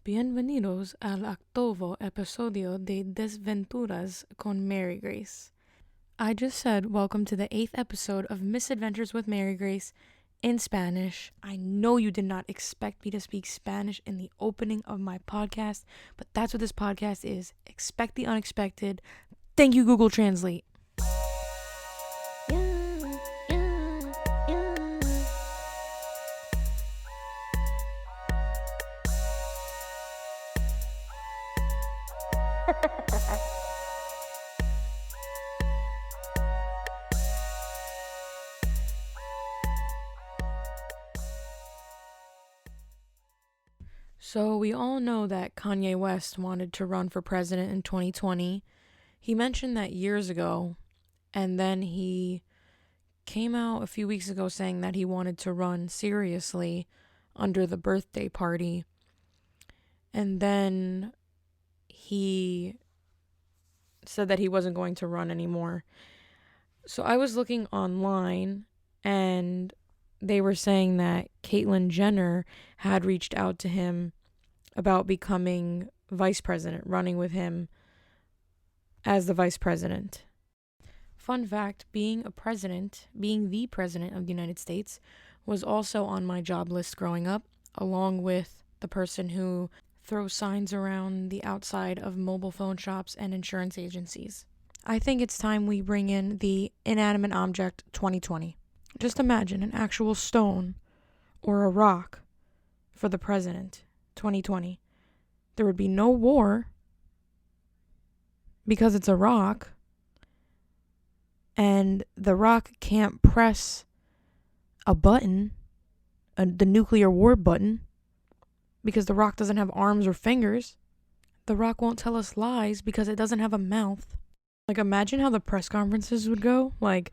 Bienvenidos al octavo episodio de Desventuras con Mary Grace. I just said welcome to the 8th episode of Misadventures with Mary Grace in Spanish. I know you did not expect me to speak Spanish in the opening of my podcast, but that's what this podcast is. Expect the unexpected. Thank you, Google Translate. So we all know that Kanye West wanted to run for president in 2020. He mentioned that years ago, and then he came out a few weeks ago saying that he wanted to run seriously under the birthday party. And then he said that he wasn't going to run anymore. So I was looking online, and they were saying that Caitlyn Jenner had reached out to him about becoming vice president, running with him as the vice president. Fun fact, being the president of the United States was also on my job list growing up, along with the person who throws signs around the outside of mobile phone shops and insurance agencies. I think it's time we bring in the inanimate object 2020. Just imagine an actual stone or a rock for the president 2020. There would be no war because it's a rock, and the rock can't press a button, the nuclear war button, because the rock doesn't have arms or fingers. The rock won't tell us lies because it doesn't have a mouth. Like, imagine how the press conferences would go. Like,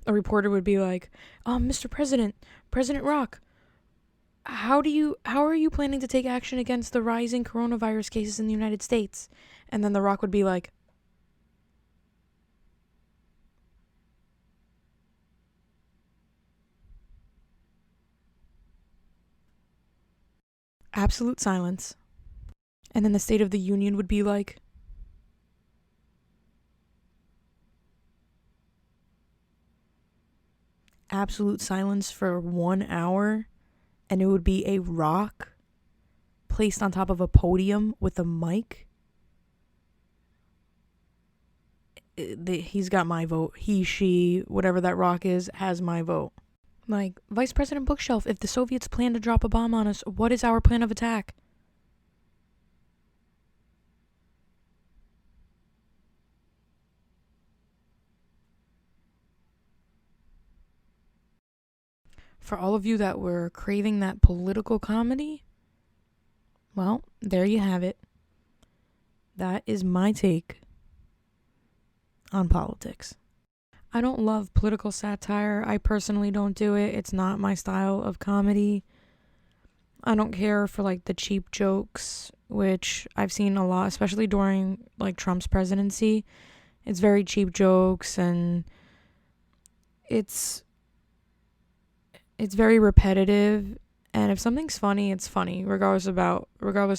a reporter would be like, Mr. President, President Rock, how are you planning to take action against the rising coronavirus cases in the United States? And then the Rock would be like, absolute silence. And then the State of the Union would be like, absolute silence for 1 hour. And it would be a rock placed on top of a podium with a mic. He's got my vote. He, she, whatever that rock is, has my vote. Like, Vice President Bookshelf, if the Soviets plan to drop a bomb on us, what is our plan of attack? For all of you that were craving that political comedy, well, there you have it. That is my take on politics. I don't love political satire. I personally don't do it. It's not my style of comedy. I don't care for like the cheap jokes, which I've seen a lot, especially during like Trump's presidency. It's very cheap jokes, and it's very repetitive. And if something's funny, it's funny, regardless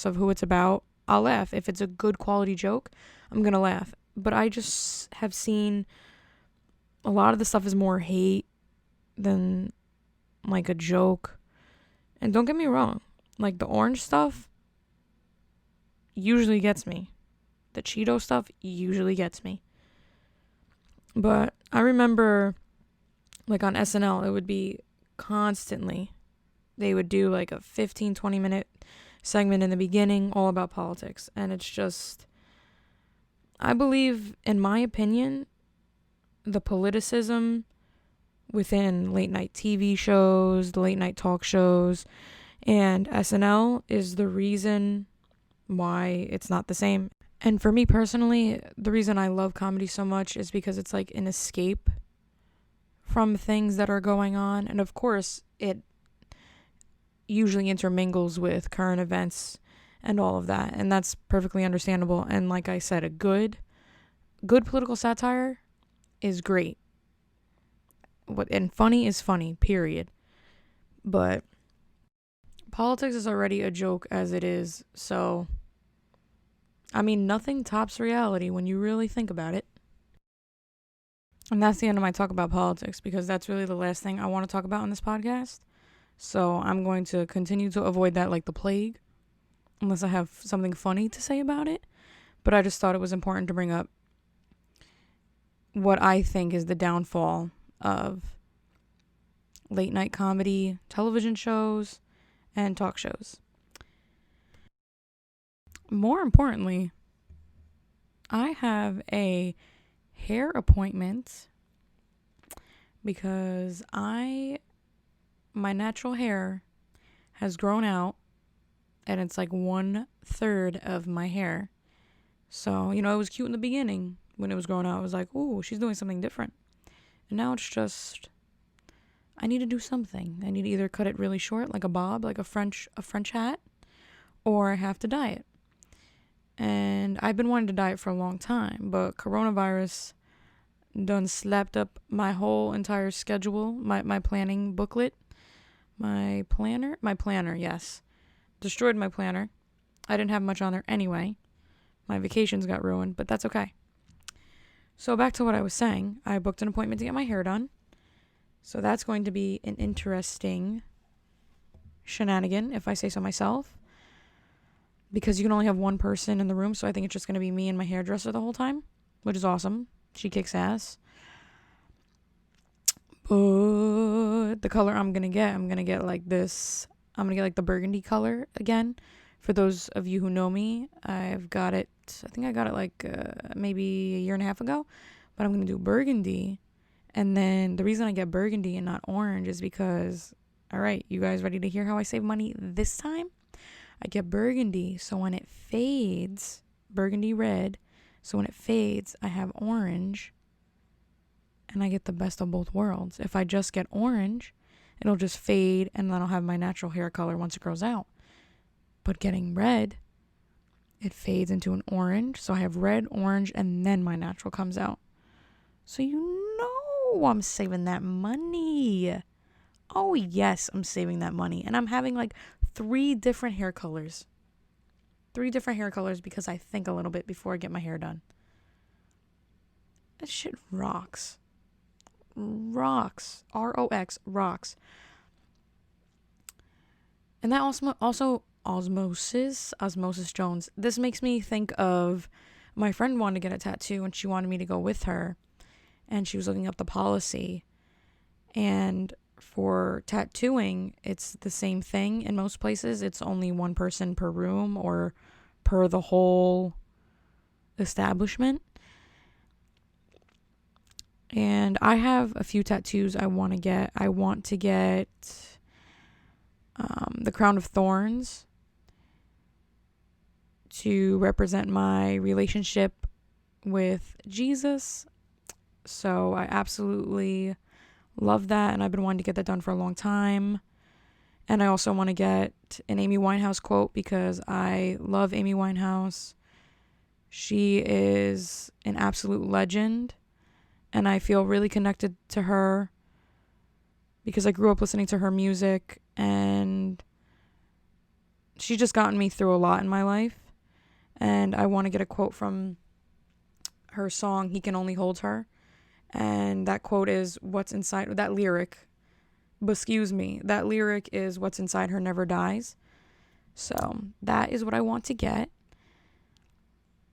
of who it's about. I'll laugh. If it's a good quality joke, I'm gonna laugh. But I just have seen a lot of the stuff is more hate than like a joke. And don't get me wrong, like the orange stuff usually gets me. The Cheeto stuff usually gets me. But I remember like on SNL, it would be constantly, they would do like a 15-20 minute segment in the beginning all about politics. And it's just, I believe, in my opinion, the politicism within late night TV shows, the late night talk shows, and SNL is the reason why it's not the same. And for me personally, the reason I love comedy so much is because it's like an escape from things that are going on. And of course, it usually intermingles with current events and all of that. And that's perfectly understandable. And like I said, a good political satire is great. And funny is funny, period. But politics is already a joke as it is. So, I mean, nothing tops reality when you really think about it. And that's the end of my talk about politics, because that's really the last thing I want to talk about on this podcast. So I'm going to continue to avoid that like the plague, unless I have something funny to say about it. But I just thought it was important to bring up what I think is the downfall of late night comedy, television shows, and talk shows. More importantly, I have a hair appointment because my natural hair has grown out, and it's like 1/3 of my hair. So, it was cute in the beginning when it was growing out. I was like, ooh, she's doing something different. And now it's just, I need to do something. I need to either cut it really short, like a bob, like a French hat, or I have to dye it. And I've been wanting to dye it for a long time, but coronavirus done slapped up my whole entire schedule, my planning booklet, my planner, yes. Destroyed my planner. I didn't have much on there anyway. My vacations got ruined, but that's okay. So back to what I was saying. I booked an appointment to get my hair done. So that's going to be an interesting shenanigan, if I say so myself. Because you can only have one person in the room, so I think it's just going to be me and my hairdresser the whole time, which is awesome. She kicks ass. But the color I'm going to get like this. I'm going to get like the burgundy color again. For those of you who know me, I think I got it like maybe a year and a half ago. But I'm going to do burgundy. And then the reason I get burgundy and not orange is because, all right, you guys ready to hear how I save money this time? I get burgundy, so when it fades, burgundy red, so when it fades, I have orange, and I get the best of both worlds. If I just get orange, it'll just fade, and then I'll have my natural hair color once it grows out. But getting red, it fades into an orange, so I have red, orange, and then my natural comes out. So I'm saving that money. Oh, yes, I'm saving that money. And I'm having like 3 different hair colors. 3 different hair colors because I think a little bit before I get my hair done. That shit rocks. Rocks. ROX. Rocks. And that also Osmosis Jones. This makes me think of my friend wanted to get a tattoo and she wanted me to go with her. And she was looking up the policy. And for tattooing, it's the same thing in most places. It's only one person per room or per the whole establishment. And I have a few tattoos I want to get. I want to get the crown of thorns to represent my relationship with Jesus. So I absolutely love that, and I've been wanting to get that done for a long time. And I also want to get an Amy Winehouse quote because I love Amy Winehouse. She is an absolute legend, and I feel really connected to her because I grew up listening to her music, and she's just gotten me through a lot in my life. And I want to get a quote from her song, He Can Only Hold Her. And that quote is what's inside, that lyric is what's inside her never dies. So that is what I want to get.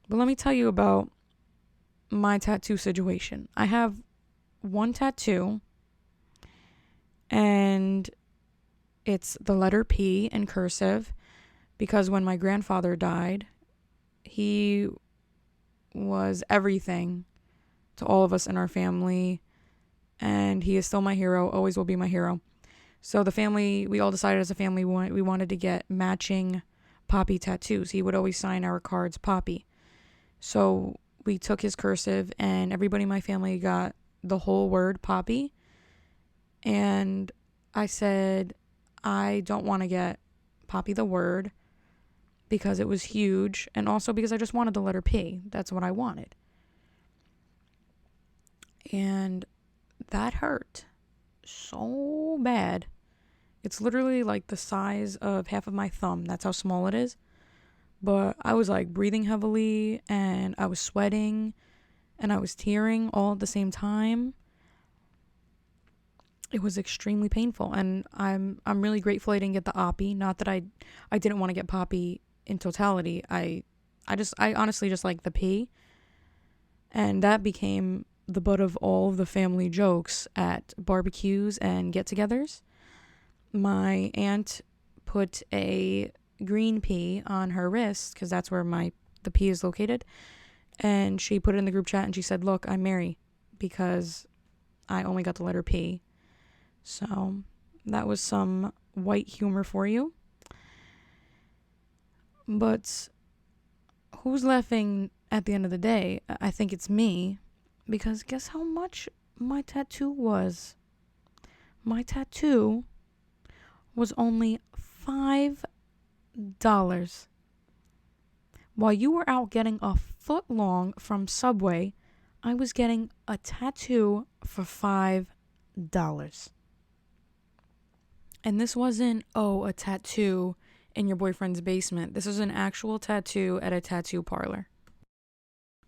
But let me tell you about my tattoo situation. I have one tattoo, and it's the letter P in cursive because when my grandfather died, he was everything to all of us in our family, and he is still my hero, always will be my hero. So the family, we all decided as a family we wanted to get matching Poppy tattoos. He would always sign our cards Poppy. So we took his cursive, and everybody in my family got the whole word Poppy. And I said, I don't want to get Poppy the word because it was huge, and also because I just wanted the letter P. That's what I wanted. And that hurt so bad. It's literally like the size of half of my thumb. That's how small it is. But I was like breathing heavily and I was sweating and I was tearing all at the same time. It was extremely painful, and I'm really grateful I didn't get the oppie. Not that I didn't want to get poppy in totality. I honestly just like the pee, and that became the butt of all of the family jokes at barbecues and get-togethers. My aunt put a green pea on her wrist because that's where the pea is located, and she put it in the group chat and she said, "Look, I'm Mary because I only got the letter P." So that was some white humor for you. But who's laughing at the end of the day? I think it's me, because guess how much my tattoo was? My tattoo was only $5. While you were out getting a foot long from Subway, I was getting a tattoo for $5. And this wasn't, a tattoo in your boyfriend's basement. This was an actual tattoo at a tattoo parlor.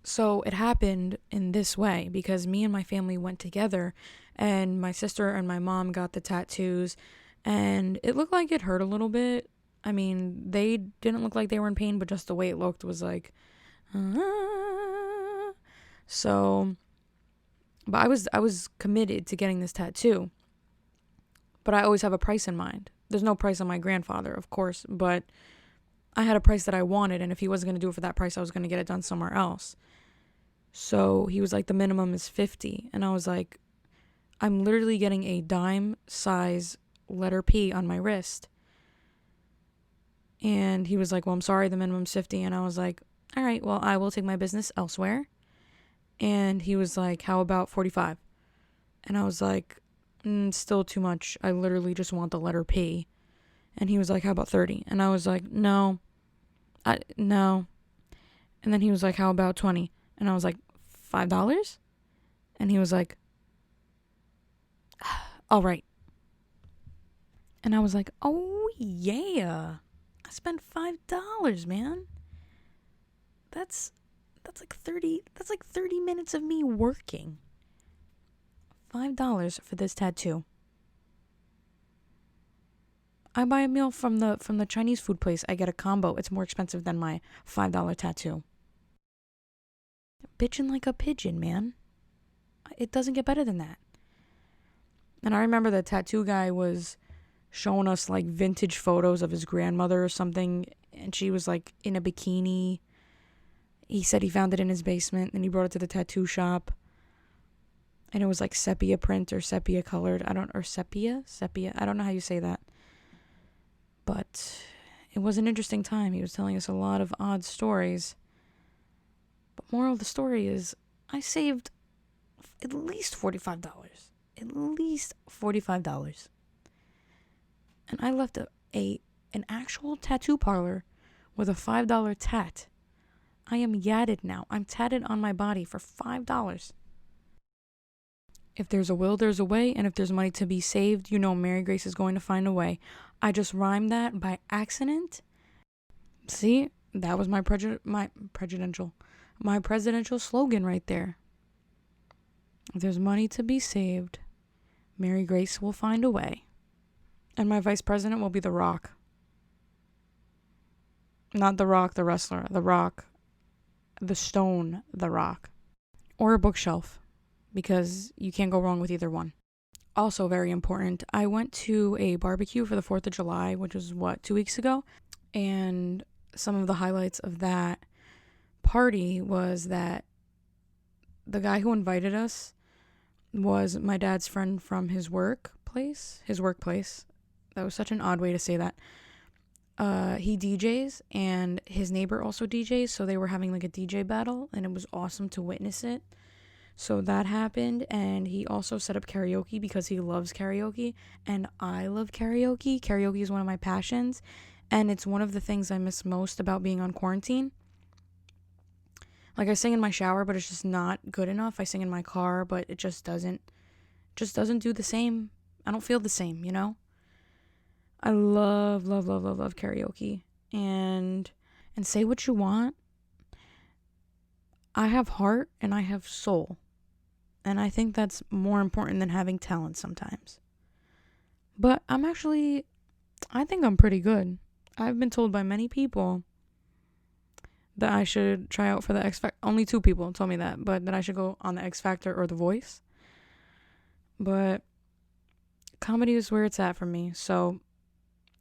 So it happened in this way because me and my family went together and my sister and my mom got the tattoos, and it looked like it hurt a little bit. I mean, they didn't look like they were in pain, but just the way it looked was like, So, but I was committed to getting this tattoo. But I always have a price in mind. There's no price on my grandfather, of course, but I had a price that I wanted, and if he wasn't going to do it for that price, I was going to get it done somewhere else. So he was like, the minimum is $50. And I was like, I'm literally getting a dime size letter P on my wrist. And he was like, well, I'm sorry, the minimum's $50. And I was like, all right, well, I will take my business elsewhere. And he was like, how about $45? And I was like, still too much. I literally just want the letter P. And he was like, how about $30? And I was like, no. No. And then he was like, how about $20? And I was like, $5? And he was like, all right. And I was like, oh yeah, I spent $5, man. That's like 30 minutes of me working. $5 for this tattoo. I buy a meal from the Chinese food place. I get a combo. It's more expensive than my $5 tattoo. Bitchin' like a pigeon, man. It doesn't get better than that. And I remember the tattoo guy was showing us like vintage photos of his grandmother or something, and she was like in a bikini. He said he found it in his basement, and he brought it to the tattoo shop. And it was like sepia print or sepia colored. Sepia. I don't know how you say that. But it was an interesting time. He was telling us a lot of odd stories. But moral of the story is, I saved at least $45. At least $45. And I left an actual tattoo parlor with a $5 tat. I am yadded now. I'm tatted on my body for $5. If there's a will, there's a way, and if there's money to be saved, Mary Grace is going to find a way. I just rhymed that by accident. See, that was my presidential slogan right there. If there's money to be saved, Mary Grace will find a way. And my vice president will be The Rock. Not The Rock, the wrestler. The Rock, the stone, The Rock. Or a bookshelf. Because you can't go wrong with either one. Also very important, I went to a barbecue for the 4th of July, which was 2 weeks ago? And some of the highlights of that party was that the guy who invited us was my dad's friend from his workplace. That was such an odd way to say that. He DJs, and his neighbor also DJs, so they were having like a DJ battle, and it was awesome to witness it. So that happened, and he also set up karaoke because he loves karaoke, and I love karaoke. Karaoke is one of my passions, and it's one of the things I miss most about being on quarantine. Like, I sing in my shower, but it's just not good enough. I sing in my car, but it just doesn't do the same. I don't feel the same, I love, love, love, love, love karaoke. And say what you want. I have heart and I have soul. And I think that's more important than having talent sometimes. But I think I'm pretty good. I've been told by many people that I should try out for the X Factor. Only 2 people told me that, but that I should go on the X Factor or The Voice. But comedy is where it's at for me. So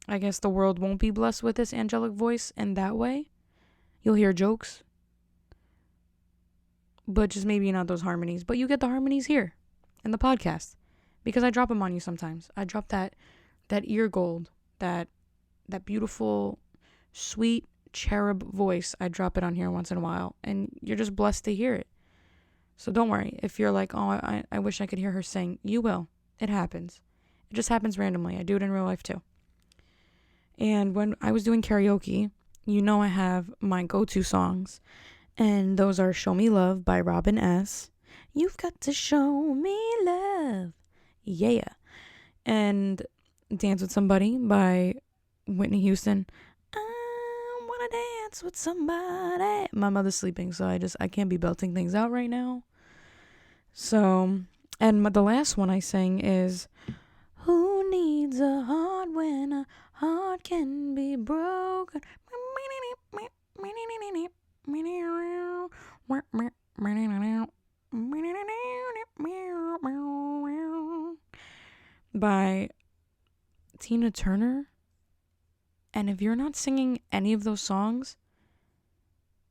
I guess the world won't be blessed with this angelic voice in that way. You'll hear jokes, but just maybe not those harmonies. But you get the harmonies here in the podcast because I drop them on you sometimes. I drop that ear gold, that beautiful, sweet cherub voice. I drop it on here once in a while, and you're just blessed to hear it. So don't worry. If you're like, oh, I wish I could hear her sing, you will. It happens. It just happens randomly. I do it in real life too. And when I was doing karaoke, you know I have my go-to songs. And those are Show Me Love by Robin S. You've got to show me love. Yeah. And Dance with Somebody by Whitney Houston. I want to dance with somebody. My mother's sleeping, so I can't be belting things out right now. So, and the last one I sang is Who Needs a Heart When a Heart Can Be Broken? By Tina Turner. And if you're not singing any of those songs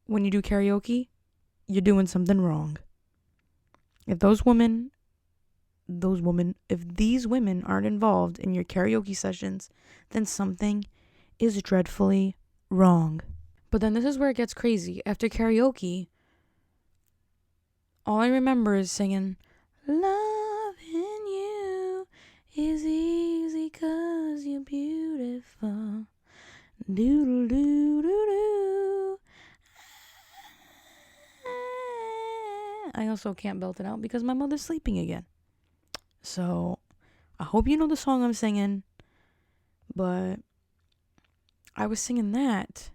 when you do karaoke, you're doing something wrong. If if these women aren't involved in your karaoke sessions, then something is dreadfully wrong. But then this is where it gets crazy. After karaoke, all I remember is singing, loving you is easy 'cause you're beautiful. Doodle doo doo doo. I also can't belt it out because my mother's sleeping again. So I hope you know the song I'm singing. But I was singing that,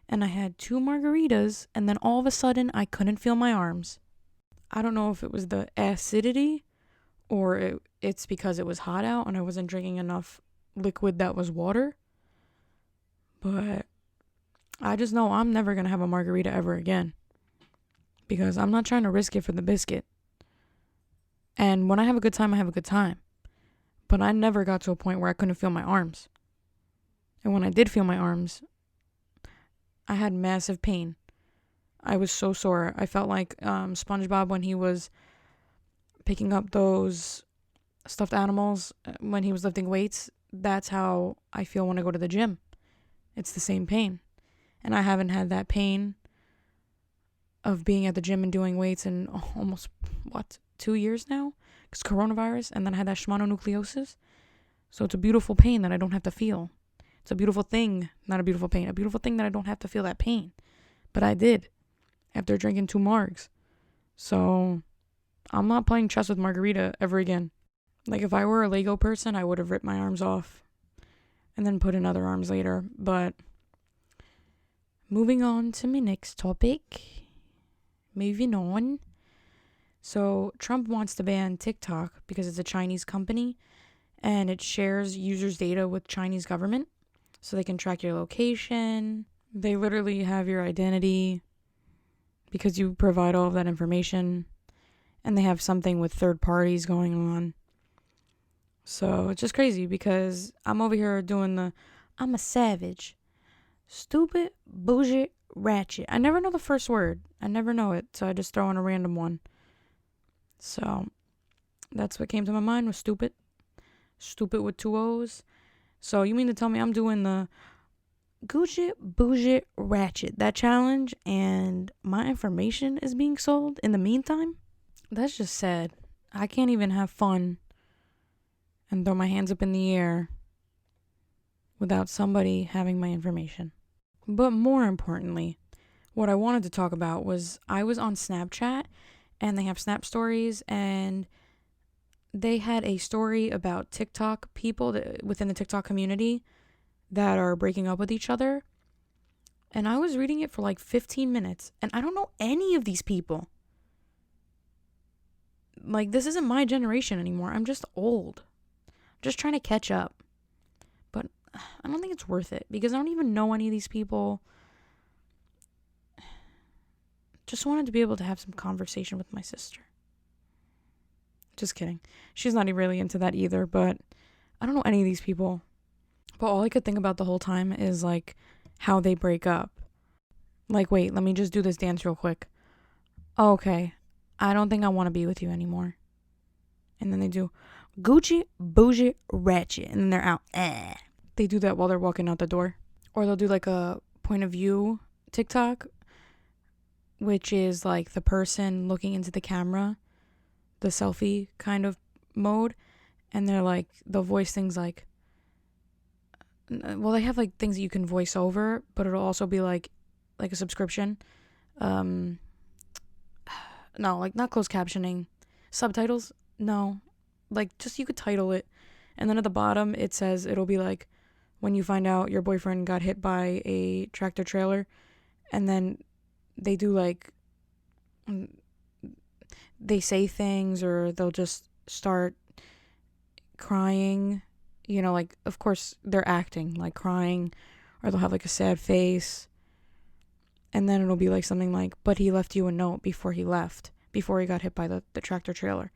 and I had 2 margaritas, and then all of a sudden I couldn't feel my arms. I don't know if it was the acidity or it's because it was hot out and I wasn't drinking enough liquid that was water. But I just know I'm never going to have a margarita ever again because I'm not trying to risk it for the biscuit. And when I have a good time, I have a good time. But I never got to a point where I couldn't feel my arms. And when I did feel my arms, I had massive pain. I was so sore. I felt like SpongeBob when he was picking up those stuffed animals when he was lifting weights. That's how I feel when I go to the gym. It's the same pain. And I haven't had that pain of being at the gym and doing weights in almost, 2 years now? Because coronavirus, and then I had that schwannonucleosis. So it's a beautiful pain that I don't have to feel. It's a beautiful thing, not a beautiful pain. A beautiful thing that I don't have to feel that pain. But I did after drinking 2 margs. So I'm not playing chess with margarita ever again. Like if I were a Lego person, I would have ripped my arms off and then put in other arms later. But moving on to my next topic. Moving on. So Trump wants to ban TikTok because it's a Chinese company and it shares users' data with Chinese government so they can track your location. They literally have your identity because you provide all of that information, and they have something with third parties going on. So it's just crazy because I'm over here doing I'm a savage. Stupid, bullshit, ratchet. I never know the first word. I never know it, so I just throw in a random one. So that's what came to my mind was stupid. Stupid with 2 O's. So you mean to tell me I'm doing the Gucci, bougie, ratchet, that challenge, and my information is being sold in the meantime? That's just sad. I can't even have fun and throw my hands up in the air without somebody having my information. But more importantly, what I wanted to talk about was I was on Snapchat and they have Snap stories, and they had a story about TikTok people within the TikTok community that are breaking up with each other. And I was reading it for like 15 minutes, and I don't know any of these people. Like, this isn't my generation anymore. I'm just old. I'm just trying to catch up. But I don't think it's worth it because I don't even know any of these people. Just wanted to be able to have some conversation with my sister. Just kidding. She's not really into that either, but I don't know any of these people. But all I could think about the whole time is, like, how they break up. Like, wait, let me just do this dance real quick. Oh, okay. I don't think I want to be with you anymore. And then they do Gucci, bougie, ratchet. And then they're out. They do that while they're walking out the door. Or they'll do like a point of view TikTok, which is like the person looking into the camera, the selfie kind of mode. And they're like, they'll voice things like, well, they have like things that you can voice over, but it'll also be like a subscription. No, like not closed captioning. Subtitles? No. Like just you could title it. And then at the bottom it says it'll be like when you find out your boyfriend got hit by a tractor trailer. And then they do like they say things or they'll just start crying. You know, like of course they're acting like crying, or they'll have like a sad face. And then it'll be like something like, but he left you a note before he left, before he got hit by the tractor trailer.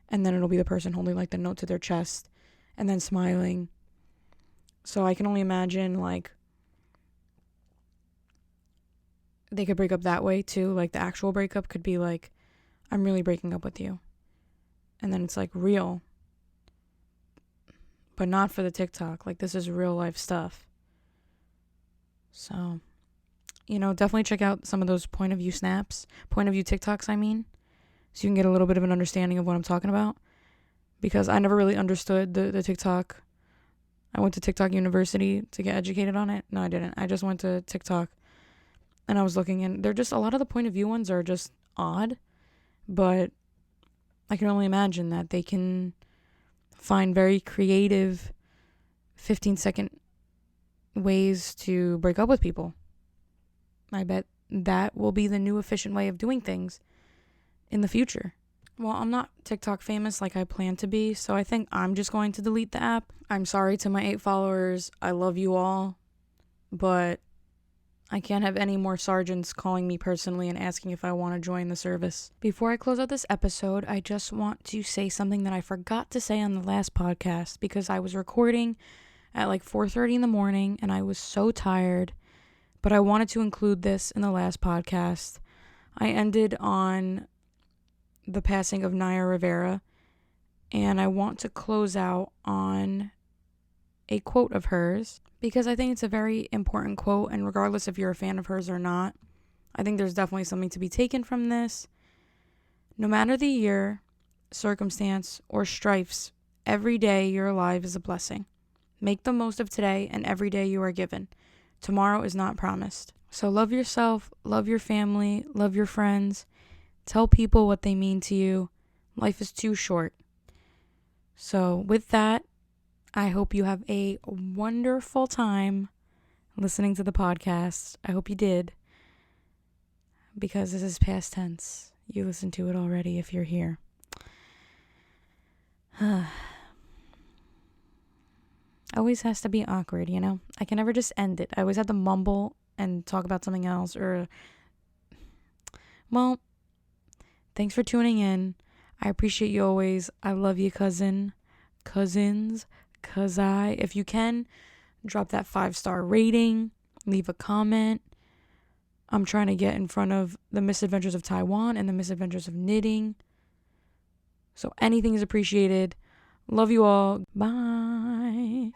And then it'll be the person holding like the note to their chest and then smiling. So I can only imagine like they could break up that way too. Like the actual breakup could be like, I'm really breaking up with you. And then it's like real. But not for the TikTok. Like this is real life stuff. So, you know, definitely check out some of those point of view TikToks, I mean, so you can get a little bit of an understanding of what I'm talking about, because I never really understood the TikTok. I went to TikTok University to get educated on it. No, I didn't. I just went to TikTok and I was looking, and they're just, a lot of the point of view ones are just odd, but I can only imagine that they can find very creative 15-second ways to break up with people. I bet that will be the new efficient way of doing things in the future. Well, I'm not TikTok famous like I plan to be, so I think I'm just going to delete the app. I'm sorry to my 8 followers. I love you all, but I can't have any more sergeants calling me personally and asking if I want to join the service. Before I close out this episode, I just want to say something that I forgot to say on the last podcast because I was recording at like 4:30 in the morning and I was so tired. But I wanted to include this in the last podcast. I ended on the passing of Naya Rivera, and I want to close out on a quote of hers because I think it's a very important quote, and regardless if you're a fan of hers or not, I think there's definitely something to be taken from this. No matter the year, circumstance, or strifes, every day you're alive is a blessing. Make the most of today and every day you are given. Tomorrow is not promised. So love yourself, love your family, love your friends. Tell people what they mean to you. Life is too short. So with that, I hope you have a wonderful time listening to the podcast. I hope you did. Because this is past tense. You listened to it already if you're here. Always has to be awkward, you know? I can never just end it. I always have to mumble and talk about something else or... Well, thanks for tuning in. I appreciate you always. I love you, cousins, if you can, drop that 5-star rating, leave a comment. I'm trying to get in front of the Misadventures of Taiwan and the Misadventures of Knitting. So anything is appreciated. Love you all. Bye.